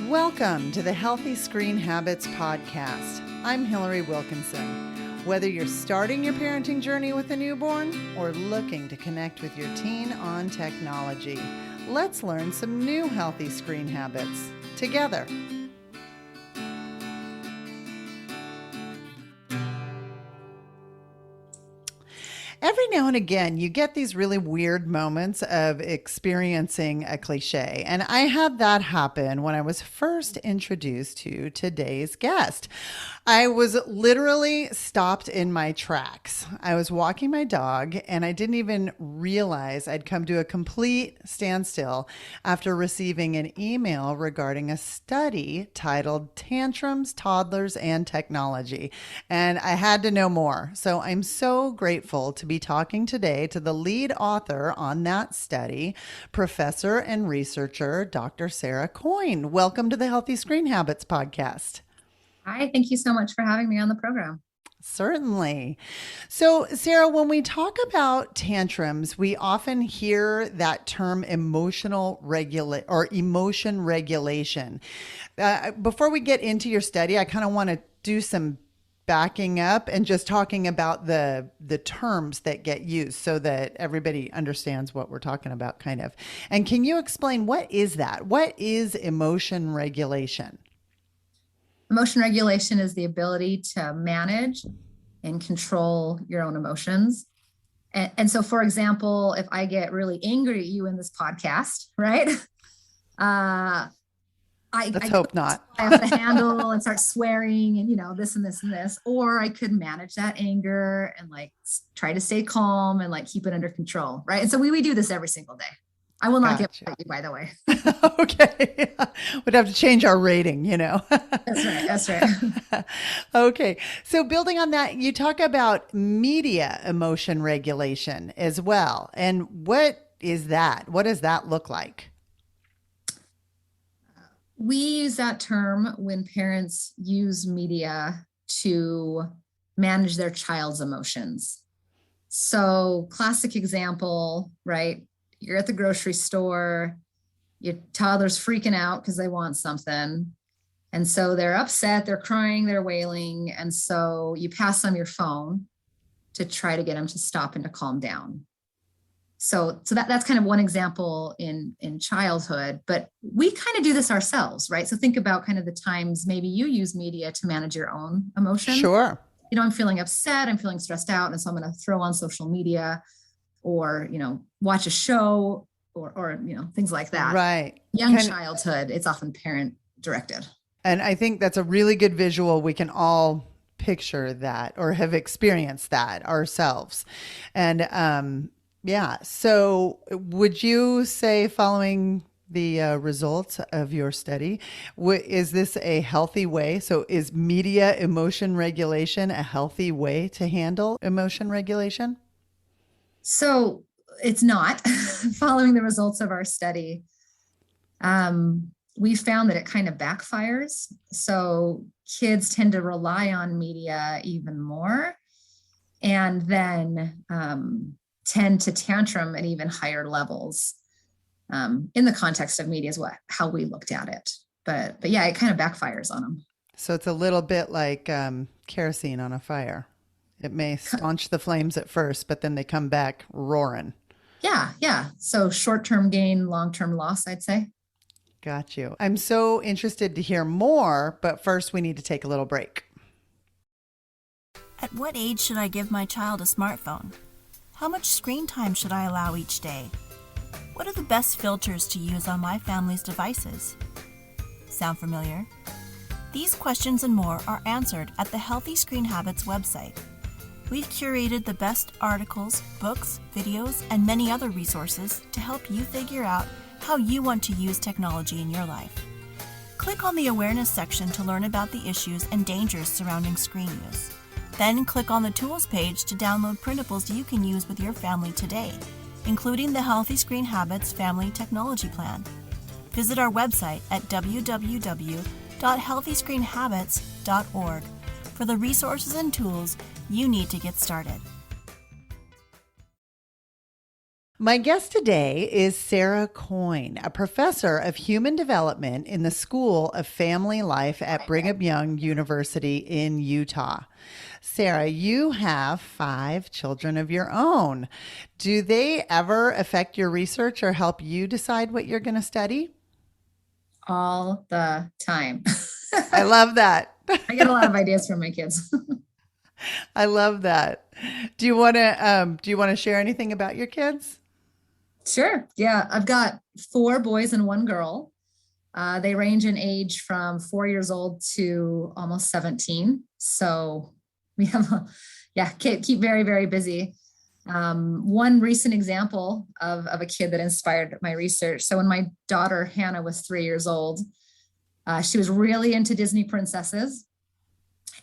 Welcome to the Healthy Screen Habits podcast. I'm Hillary Wilkinson. Whether you're starting your parenting journey with a newborn or looking to connect with your teen on technology, let's learn some new healthy screen habits together. Every now and again, you get these really weird moments of experiencing a cliche. And I had that happen when I was first introduced to today's guest. I was literally stopped in my tracks. I was walking my dog and I didn't even realize I'd come to a complete standstill after receiving an email regarding a study titled Tantrums, Toddlers, and Technology. And I had to know more. So I'm so grateful to be talking today to the lead author on that study, professor and researcher, Dr. Sarah Coyne. Welcome to the Healthy Screen Habits podcast. Hi, thank you so much for having me on the program. Certainly. So, Sarah, when we talk about tantrums, we often hear that term emotion regulation. Before we get into your study, I kind of want to do some backing up and just talking about the terms that get used so that everybody understands what we're talking about, kind of. And can you explain what is that? What is emotion regulation? Emotion regulation is the ability to manage and control your own emotions. And so, for example, if I get really angry at you in this podcast, right? Let's hope not. I have to handle and start swearing and, this and this and this. Or I could manage that anger and try to stay calm and keep it under control, right? And so we do this every single day. I will not get mad at you, by the way. Okay. We'd have to change our rating, That's right. Okay. So building on that, you talk about media emotion regulation as well. And what is that? What does that look like? We use that term when parents use media to manage their child's emotions. So classic example, right? You're at the grocery store, your toddler's freaking out because they want something. And so they're upset, they're crying, they're wailing. And so you pass them your phone to try to get them to stop and to calm down. So that's kind of one example in childhood, but we kind of do this ourselves, right? So think about kind of the times maybe you use media to manage your own emotions. Sure. I'm feeling upset, I'm feeling stressed out. And so I'm going to throw on social media or, watch a show or things like that. Right. Young childhood, it's often parent directed. And I think that's a really good visual. We can all picture that or have experienced that ourselves. And yeah. So would you say, following the results of your study, is this a healthy way? So is media emotion regulation a healthy way to handle emotion regulation? So it's not. Following the results of our study, we found that it kind of backfires. So kids tend to rely on media even more and then tend to tantrum at even higher levels in the context of media is how we looked at it. But yeah, it kind of backfires on them. So it's a little bit like kerosene on a fire. It may staunch the flames at first, but then they come back roaring. Yeah. So short-term gain, long-term loss, I'd say. Got you. I'm so interested to hear more, but first we need to take a little break. At what age should I give my child a smartphone? How much screen time should I allow each day? What are the best filters to use on my family's devices? Sound familiar? These questions and more are answered at the Healthy Screen Habits website. We've curated the best articles, books, videos, and many other resources to help you figure out how you want to use technology in your life. Click on the awareness section to learn about the issues and dangers surrounding screen use. Then click on the tools page to download printables you can use with your family today, including the Healthy Screen Habits Family Technology Plan. Visit our website at www.healthyscreenhabits.org for the resources and tools you need to get started. My guest today is Sarah Coyne, a professor of human development in the School of Family Life at Brigham Young University in Utah. Sarah, you have 5 children of your own. Do they ever affect your research or help you decide what you're going to study? All the time. I love that. I get a lot of ideas from my kids. I love that. Do you want to share anything about your kids? Sure. Yeah. I've got 4 boys and 1 girl. They range in age from 4 years old to almost 17. So we have, keep very, very busy. One recent example of a kid that inspired my research. So when my daughter Hannah was 3 years old, she was really into Disney princesses.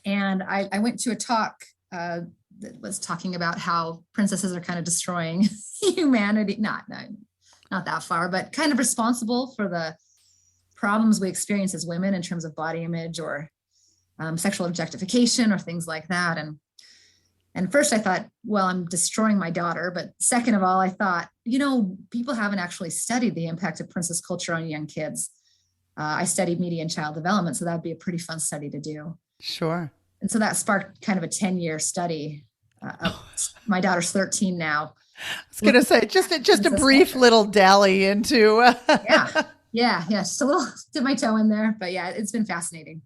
And I went to a talk that was talking about how princesses are kind of destroying humanity. Not that far, but kind of responsible for the problems we experience as women in terms of body image or sexual objectification or things like that. And first I thought, well, I'm destroying my daughter. But second of all, I thought, people haven't actually studied the impact of princess culture on young kids. I studied media and child development, so that'd be a pretty fun study to do. Sure. And so that sparked kind of a 10-year study. My daughter's 13 now. I was going to say, just a brief little dally into. Yeah. Just a little dip my toe in there, but yeah, it's been fascinating.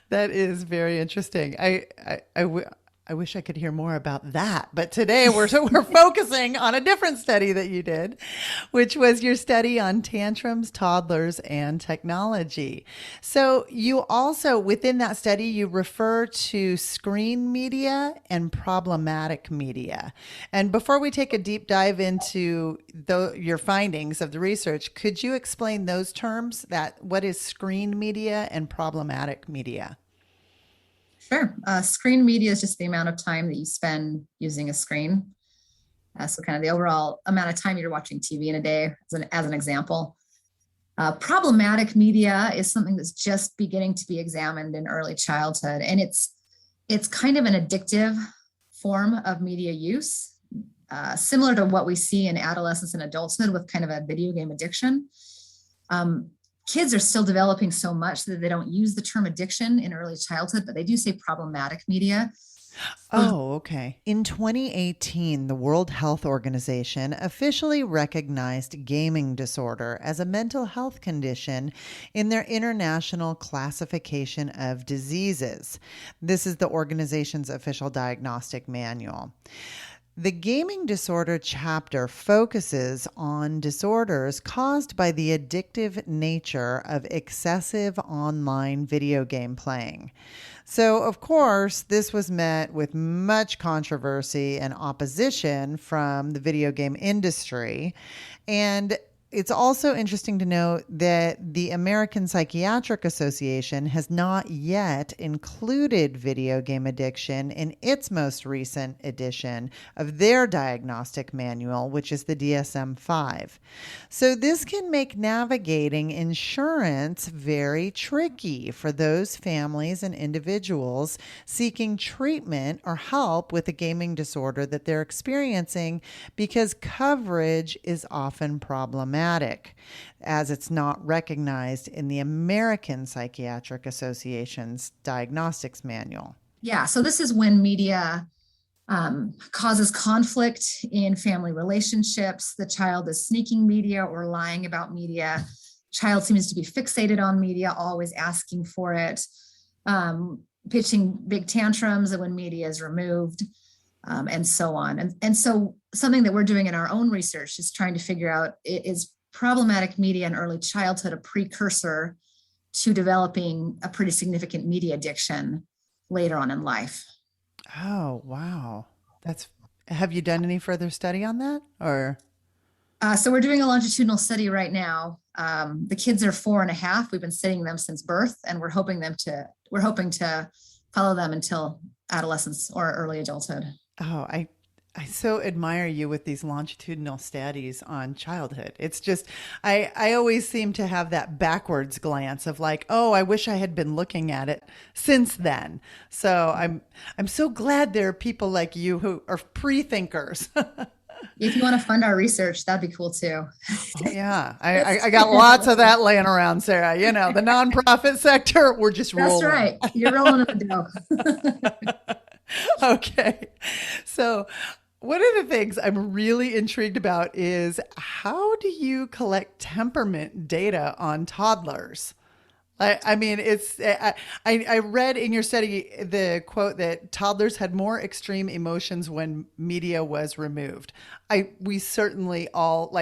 That is very interesting. I wish I could hear more about that, but today we're focusing on a different study that you did, which was your study on tantrums, toddlers, and technology. So you also, within that study, you refer to screen media and problematic media. And before we take a deep dive into your findings of the research, could you explain those terms? What is screen media and problematic media? Sure. Screen media is just the amount of time that you spend using a screen. So kind of the overall amount of time you're watching TV in a day, as an example. Problematic media is something that's just beginning to be examined in early childhood. And it's kind of an addictive form of media use, similar to what we see in adolescence and adulthood with kind of a video game addiction. Kids are still developing so much that they don't use the term addiction in early childhood, but they do say problematic media. Oh, okay. In 2018, the World Health Organization officially recognized gaming disorder as a mental health condition in their international classification of diseases. This is the organization's official diagnostic manual. The gaming disorder chapter focuses on disorders caused by the addictive nature of excessive online video game playing. So, of course, this was met with much controversy and opposition from the video game industry. And it's also interesting to note that the American Psychiatric Association has not yet included video game addiction in its most recent edition of their diagnostic manual, which is the DSM-5. So this can make navigating insurance very tricky for those families and individuals seeking treatment or help with a gaming disorder that they're experiencing, because coverage is often problematic, as it's not recognized in the American Psychiatric Association's diagnostics manual. Yeah, so this is when media causes conflict in family relationships. The child is sneaking media or lying about media. Child seems to be fixated on media, always asking for it, pitching big tantrums when media is removed, and so on. And so something that we're doing in our own research is trying to figure out, is problematic media in early childhood a precursor to developing a pretty significant media addiction later on in life? Oh, wow. Have you done any further study on that, or? So we're doing a longitudinal study right now. The kids are 4.5. We've been studying them since birth, and we're hoping to follow them until adolescence or early adulthood. Oh, I so admire you with these longitudinal studies on childhood. It's just, I always seem to have that backwards glance of like, oh, I wish I had been looking at it since then. So I'm so glad there are people like you who are pre-thinkers. If you want to fund our research, that'd be cool too. Oh yeah, I got lots of that laying around, Sarah. You know, the nonprofit sector, we're just That's rolling. right. You're rolling in the dough. Okay. So, one of the things I'm really intrigued about is how do you collect temperament data on toddlers? I mean, I read in your study the quote that toddlers had more extreme emotions when media was removed. We certainly all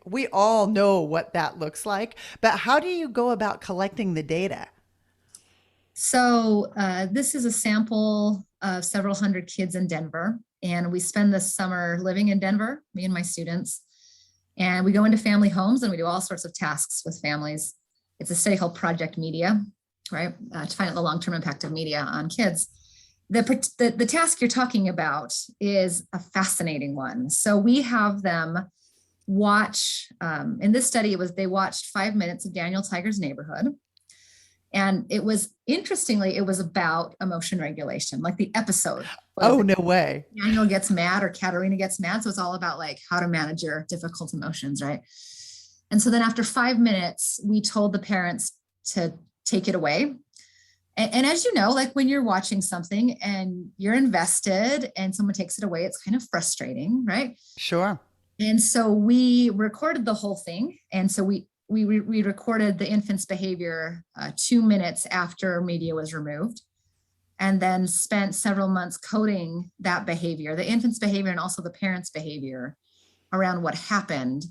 we all know what that looks like, but how do you go about collecting the data? So this is a sample of several hundred kids in Denver. And we spend the summer living in Denver, me and my students. And we go into family homes and we do all sorts of tasks with families. It's a study called Project Media, right? To find out the long-term impact of media on kids. The task you're talking about is a fascinating one. So we have them watch, in this study, they watched 5 minutes of Daniel Tiger's Neighborhood. And it was, interestingly, it was about emotion regulation, like the episode. Oh, no way. Daniel gets mad or Katerina gets mad. So it's all about like how to manage your difficult emotions, right? And so then after 5 minutes, we told the parents to take it away. And as you know, like when you're watching something and you're invested and someone takes it away, it's kind of frustrating, right? Sure. And so we recorded the whole thing. And so we recorded the infant's behavior 2 minutes after media was removed, and then spent several months coding that behavior, the infant's behavior and also the parent's behavior around what happened,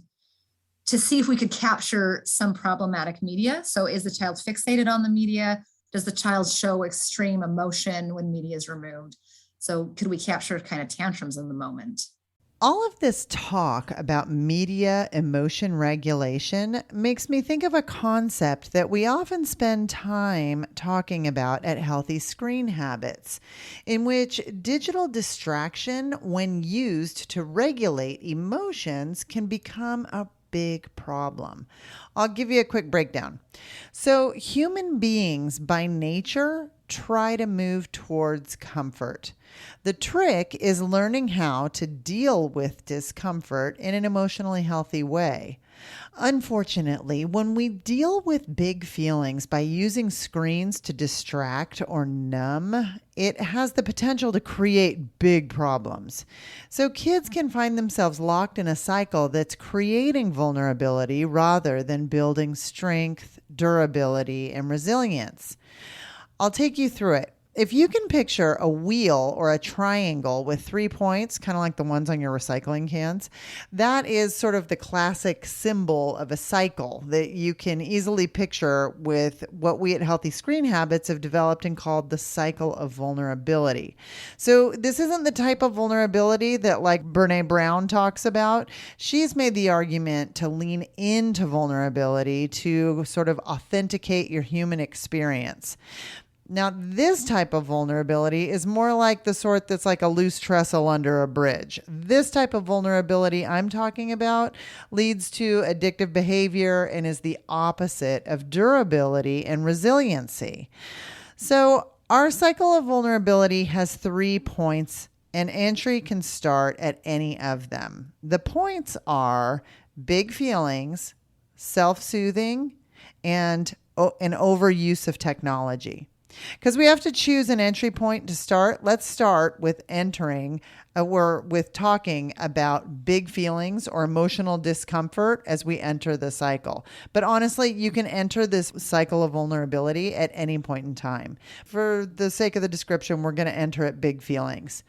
to see if we could capture some problematic media. So is the child fixated on the media? Does the child show extreme emotion when media is removed? So could we capture kind of tantrums in the moment? All of this talk about media emotion regulation makes me think of a concept that we often spend time talking about at Healthy Screen Habits, in which digital distraction, when used to regulate emotions, can become a big problem. I'll give you a quick breakdown. So, human beings by nature try to move towards comfort. The trick is learning how to deal with discomfort in an emotionally healthy way. Unfortunately, when we deal with big feelings by using screens to distract or numb, it has the potential to create big problems. So kids can find themselves locked in a cycle that's creating vulnerability rather than building strength, durability, and resilience. I'll take you through it. If you can picture a wheel or a triangle with 3 points, kind of like the ones on your recycling cans, that is sort of the classic symbol of a cycle that you can easily picture with what we at Healthy Screen Habits have developed and called the cycle of vulnerability. So this isn't the type of vulnerability that like Brene Brown talks about. She's made the argument to lean into vulnerability to sort of authenticate your human experience. Now, this type of vulnerability is more like the sort that's like a loose trestle under a bridge. This type of vulnerability I'm talking about leads to addictive behavior and is the opposite of durability and resiliency. So our cycle of vulnerability has 3 points, and entry can start at any of them. The points are big feelings, self-soothing, and an overuse of technology. Because we have to choose an entry point to start. Let's start with with talking about big feelings or emotional discomfort as we enter the cycle. But honestly, you can enter this cycle of vulnerability at any point in time. For the sake of the description, we're going to enter at big feelings.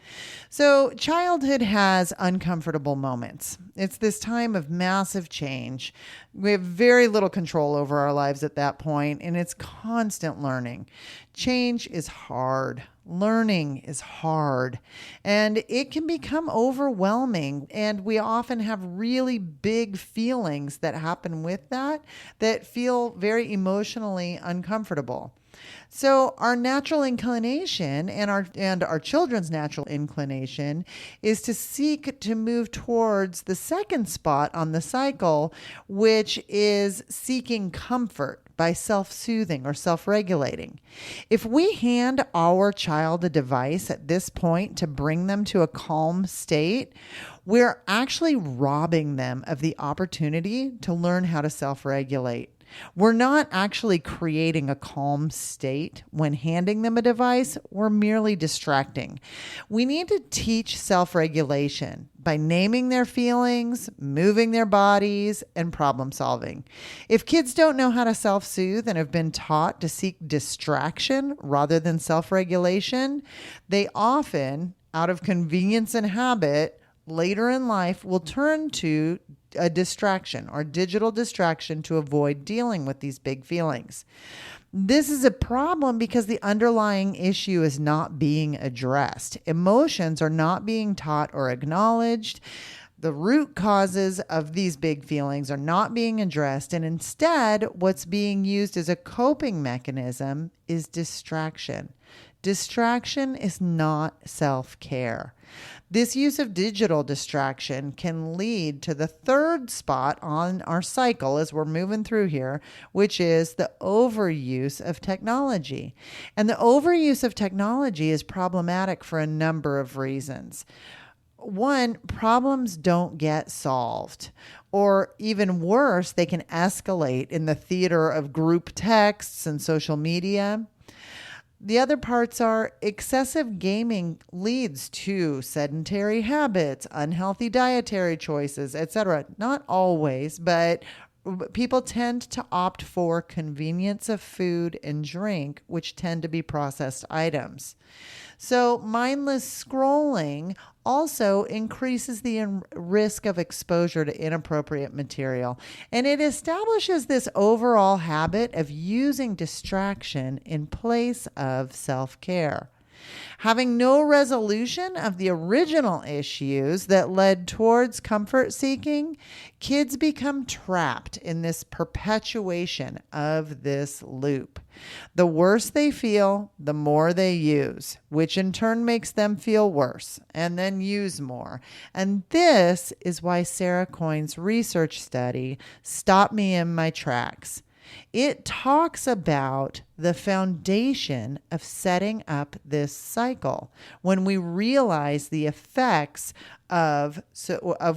So childhood has uncomfortable moments. It's this time of massive change. We have very little control over our lives at that point, and it's constant learning. Change is hard. Learning is hard, and it can become overwhelming. And we often have really big feelings that happen with that feel very emotionally uncomfortable. So our natural inclination and our children's natural inclination is to seek to move towards the second spot on the cycle, which is seeking comfort by self-soothing or self-regulating. If we hand our child a device at this point to bring them to a calm state, we're actually robbing them of the opportunity to learn how to self-regulate. We're not actually creating a calm state when handing them a device. We're merely distracting. We need to teach self-regulation by naming their feelings, moving their bodies, and problem solving. If kids don't know how to self-soothe and have been taught to seek distraction rather than self-regulation, they often, out of convenience and habit, later in life will turn to a distraction or digital distraction to avoid dealing with these big feelings. This is a problem because the underlying issue is not being addressed. Emotions are not being taught or acknowledged. The root causes of these big feelings are not being addressed, and instead, what's being used as a coping mechanism is distraction. Distraction is not self-care. This use of digital distraction can lead to the third spot on our cycle as we're moving through here, which is the overuse of technology. And the overuse of technology is problematic for a number of reasons. One, problems don't get solved, or even worse, they can escalate in the theater of group texts and social media. The other parts are excessive gaming leads to sedentary habits, unhealthy dietary choices, etc. Not always, but people tend to opt for convenience of food and drink, which tend to be processed items. So mindless scrolling also increases the risk of exposure to inappropriate material. And it establishes this overall habit of using distraction in place of self-care. Having no resolution of the original issues that led towards comfort seeking, kids become trapped in this perpetuation of this loop. The worse they feel, the more they use, which in turn makes them feel worse and then use more. And this is why Sarah Coyne's research study stopped me in my tracks. It talks about the foundation of setting up this cycle when we realize the effects of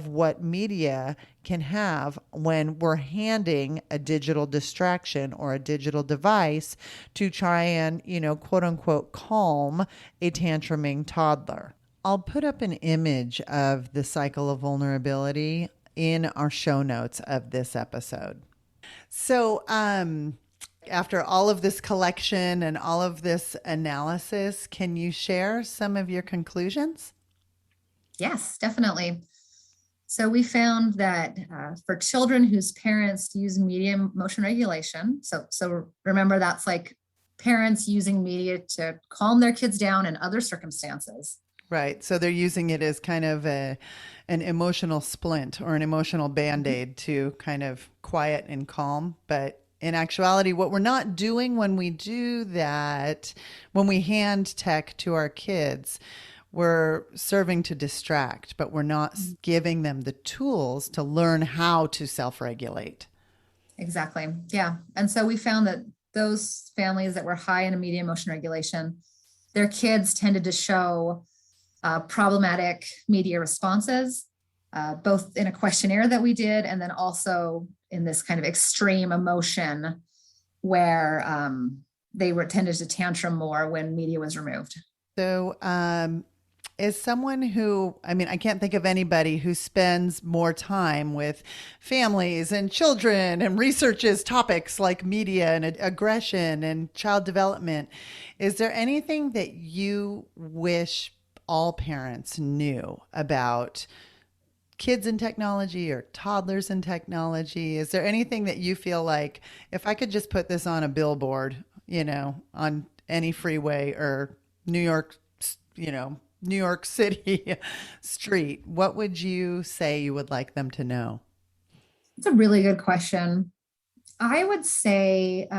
what media can have when we're handing a digital distraction or a digital device to try and, quote unquote, calm a tantruming toddler. I'll put up an image of the cycle of vulnerability in our show notes of this episode. So, after all of this collection and all of this analysis, can you share some of your conclusions? Yes, definitely. So we found that for children whose parents use media emotion regulation, so remember that's like parents using media to calm their kids down in other circumstances. Right. So they're using it as kind of an emotional splint or an emotional Band-Aid to kind of quiet and calm. But in actuality, what we're not doing when we do that, when we hand tech to our kids, we're serving to distract, but we're not giving them the tools to learn how to self-regulate. Exactly. Yeah. And so we found that those families that were high in media emotion regulation, their kids tended to show problematic media responses, both in a questionnaire that we did, and then also in this kind of extreme emotion where they were tended to tantrum more when media was removed. So, as someone who, I can't think of anybody who spends more time with families and children and researches topics like media and aggression and child development. Is there anything that you wish all parents knew about kids in technology or toddlers in technology? Is there anything that you feel like, if I could just put this on a billboard, on any freeway or New York City street, what would you say you would like them to know? It's a really good question. I would say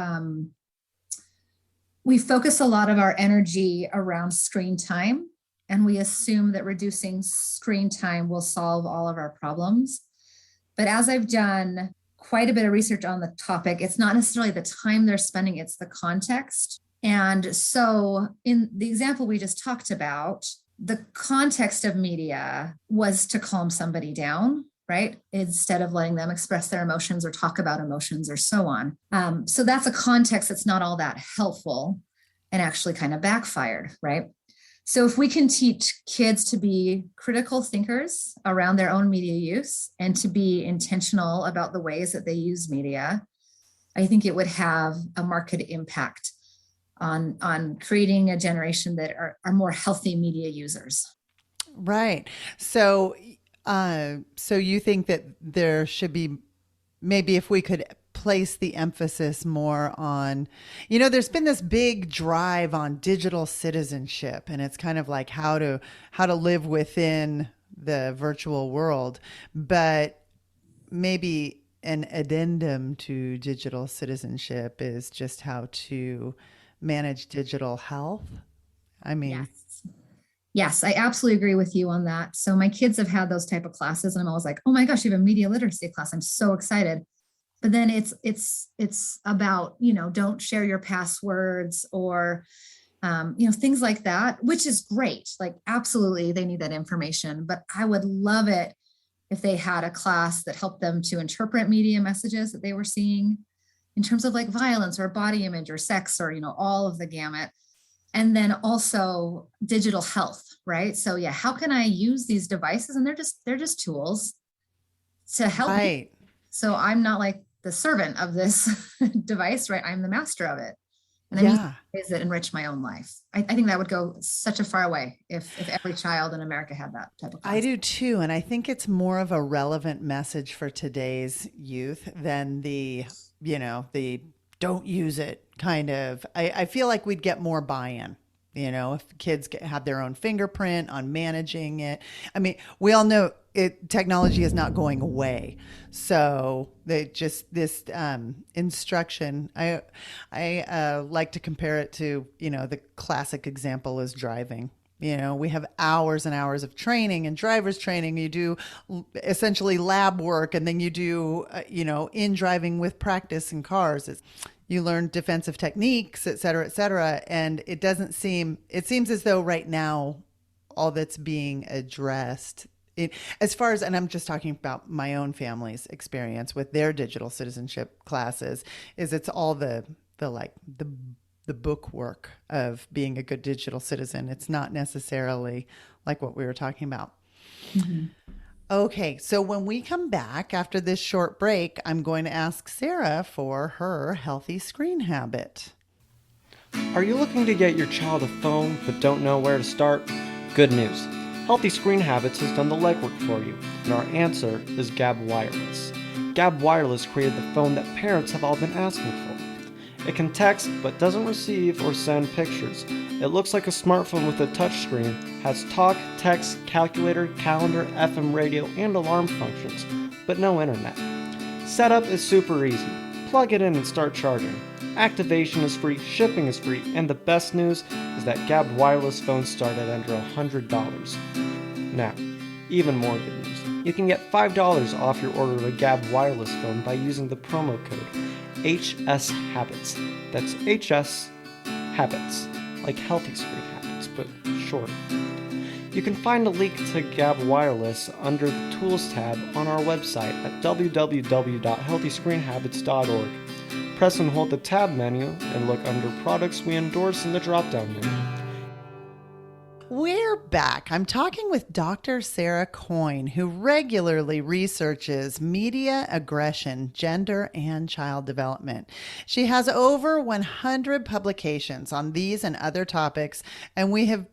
we focus a lot of our energy around screen time, and we assume that reducing screen time will solve all of our problems. But as I've done quite a bit of research on the topic, it's not necessarily the time they're spending, it's the context. And so in the example we just talked about, the context of media was to calm somebody down, right? Instead of letting them express their emotions or talk about emotions or so on. So that's a context that's not all that helpful and actually kind of backfired, right? So if we can teach kids to be critical thinkers around their own media use and to be intentional about the ways that they use media, I think it would have a marked impact on creating a generation that are more healthy media users. Right. So, so you think that there should be, maybe if we could place the emphasis more on, there's been this big drive on digital citizenship, and it's kind of like how to live within the virtual world, but maybe an addendum to digital citizenship is just how to manage digital health. I mean, Yes. Yes, I absolutely agree with you on that. So my kids have had those type of classes and I'm always like, oh my gosh, you have a media literacy class. I'm so excited. But then it's about, don't share your passwords or things like that, which is great. Like absolutely they need that information. But I would love it if they had a class that helped them to interpret media messages that they were seeing in terms of like violence or body image or sex or, all of the gamut. And then also digital health, right? So yeah, how can I use these devices? And they're just tools to help me. right. So I'm not like the servant of this device, right? I'm the master of it. And I'm Yeah. using ways that enrich my own life. I think that would go such a far way if every child in America had that type of class. I do too. And I think it's more of a relevant message for today's youth than the don't use it kind of. I feel like we'd get more buy-in, if kids have their own fingerprint on managing it. I mean, we all know technology is not going away. So this instruction, I like to compare it to, the classic example is driving. We have hours and hours of training and driver's training. You do essentially lab work, and then you do, in driving with practice in cars. You learn defensive techniques, et cetera, et cetera. And it seems as though right now, all that's being addressed as far as, and I'm just talking about my own family's experience with their digital citizenship classes, is it's all the book work of being a good digital citizen. It's not necessarily like what we were talking about. Mm-hmm. Okay, so when we come back after this short break, I'm going to ask Sarah for her healthy screen habit. Are you looking to get your child a phone but don't know where to start? Good news. Healthy Screen Habits has done the legwork for you, and our answer is Gab Wireless. Gab Wireless created the phone that parents have all been asking for. It can text but doesn't receive or send pictures. It looks like a smartphone with a touchscreen, has talk, text, calculator, calendar, FM radio, and alarm functions, but no internet. Setup is super easy. Plug it in and start charging. Activation is free, shipping is free, and the best news is that Gab Wireless phones start at under $100. Now, even more good news. You can get $5 off your order of a Gab Wireless phone by using the promo code HSHabits. That's HS Habits, like healthy screen habits, but short. You can find a link to Gab Wireless under the Tools tab on our website at www.healthyscreenhabits.org. Press and hold the tab menu and look under Products We Endorse in the drop-down menu. We're back. I'm talking with Dr. Sarah Coyne, who regularly researches media aggression, gender, and child development. She has over 100 publications on these and other topics, and we have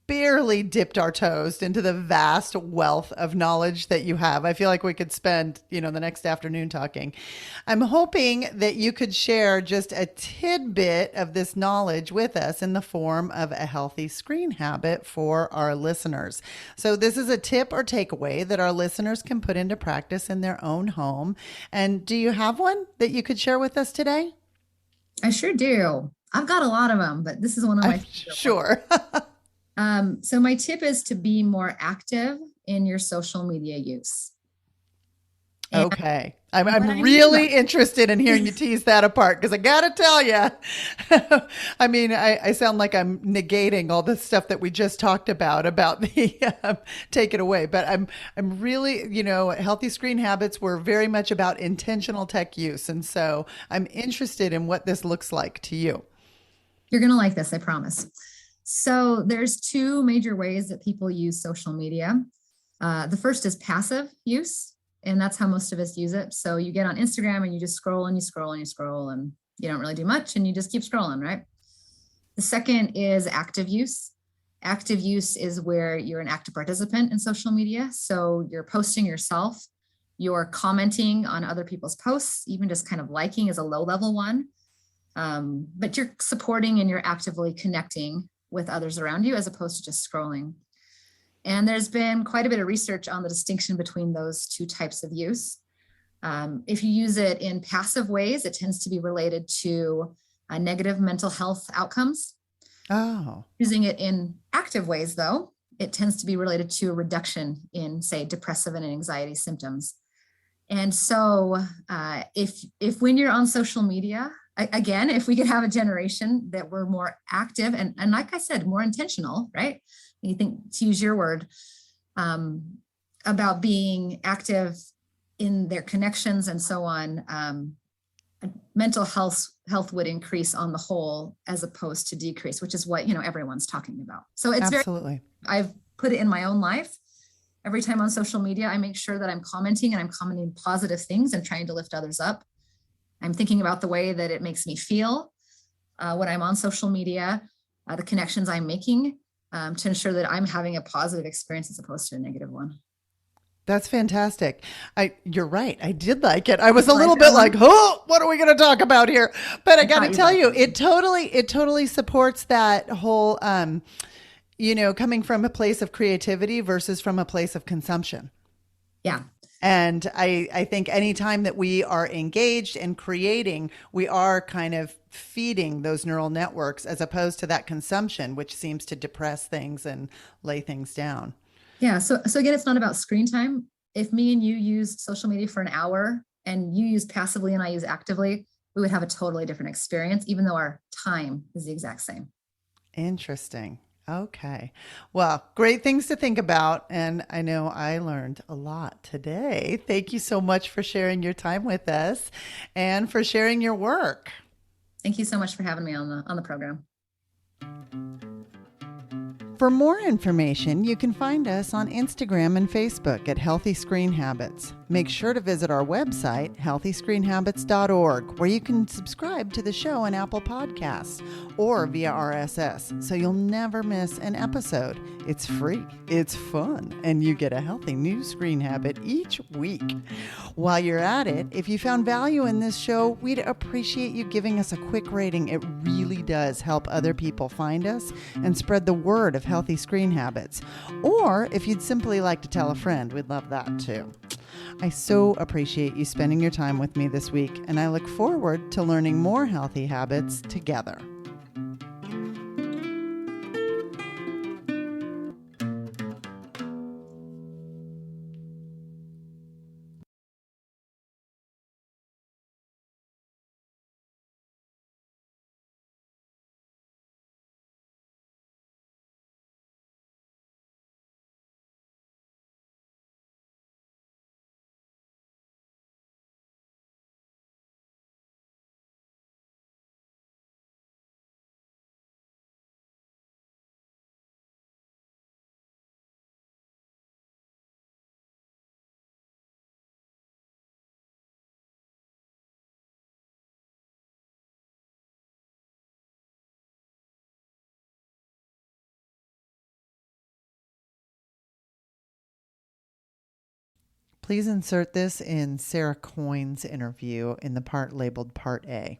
barely dipped our toes into the vast wealth of knowledge that you have. I feel like we could spend, the next afternoon talking. I'm hoping that you could share just a tidbit of this knowledge with us in the form of a healthy screen habit for our listeners. So this is a tip or takeaway that our listeners can put into practice in their own home. And do you have one that you could share with us today? I sure do. I've got a lot of them, but this is one of my favorite Sure. So my tip is to be more active in your social media use. And Okay. I'm really interested in hearing you tease that apart because I got to tell you, I mean, I sound like I'm negating all the stuff that we just talked about the take it away. But I'm really, healthy screen habits were very much about intentional tech use. And so I'm interested in what this looks like to you. You're going to like this, I promise. So there's two major ways that people use social media. The first is passive use, and that's how most of us use it. So you get on Instagram and you just scroll and you scroll and you scroll and you don't really do much and you just keep scrolling, right? The second is active use. Active use is where you're an active participant in social media. So you're posting yourself, you're commenting on other people's posts, even just kind of liking is a low level one. But you're supporting and you're actively connecting with others around you as opposed to just scrolling. And there's been quite a bit of research on the distinction between those two types of use. If you use it in passive ways, it tends to be related to negative mental health outcomes. Oh. Using it in active ways, though, it tends to be related to a reduction in, say, depressive and anxiety symptoms. And so if when you're on social media, again, if we could have a generation that were more active and like I said, more intentional, right? You think, to use your word, about being active in their connections and so on, mental health would increase on the whole as opposed to decrease, which is what, everyone's talking about. So it's absolutely. I've put it in my own life. Every time on social media, I make sure that I'm commenting and I'm commenting positive things and trying to lift others up. I'm thinking about the way that it makes me feel when I'm on social media, the connections I'm making to ensure that I'm having a positive experience as opposed to a negative one. That's fantastic. You're right. I did like it. I was a little bit like, oh, what are we going to talk about here? But I got to tell you, it totally supports that whole, coming from a place of creativity versus from a place of consumption. Yeah. And I think anytime that we are engaged in creating, we are kind of feeding those neural networks as opposed to that consumption, which seems to depress things and lay things down. Yeah. So again, it's not about screen time. If me and you use social media for an hour and you use passively and I use actively, we would have a totally different experience, even though our time is the exact same. Interesting. Okay. Well, great things to think about. And I know I learned a lot today. Thank you so much for sharing your time with us and for sharing your work. Thank you so much for having me on the program. For more information, you can find us on Instagram and Facebook at Healthy Screen Habits. Make sure to visit our website, healthyscreenhabits.org, where you can subscribe to the show on Apple Podcasts or via RSS, so you'll never miss an episode. It's free, it's fun, and you get a healthy new screen habit each week. While you're at it, if you found value in this show, we'd appreciate you giving us a quick rating. It really does help other people find us and spread the word of healthy screen habits. Or if you'd simply like to tell a friend, we'd love that too. I so appreciate you spending your time with me this week, and I look forward to learning more healthy habits together. Please insert this in Sarah Coyne's interview in the part labeled Part A.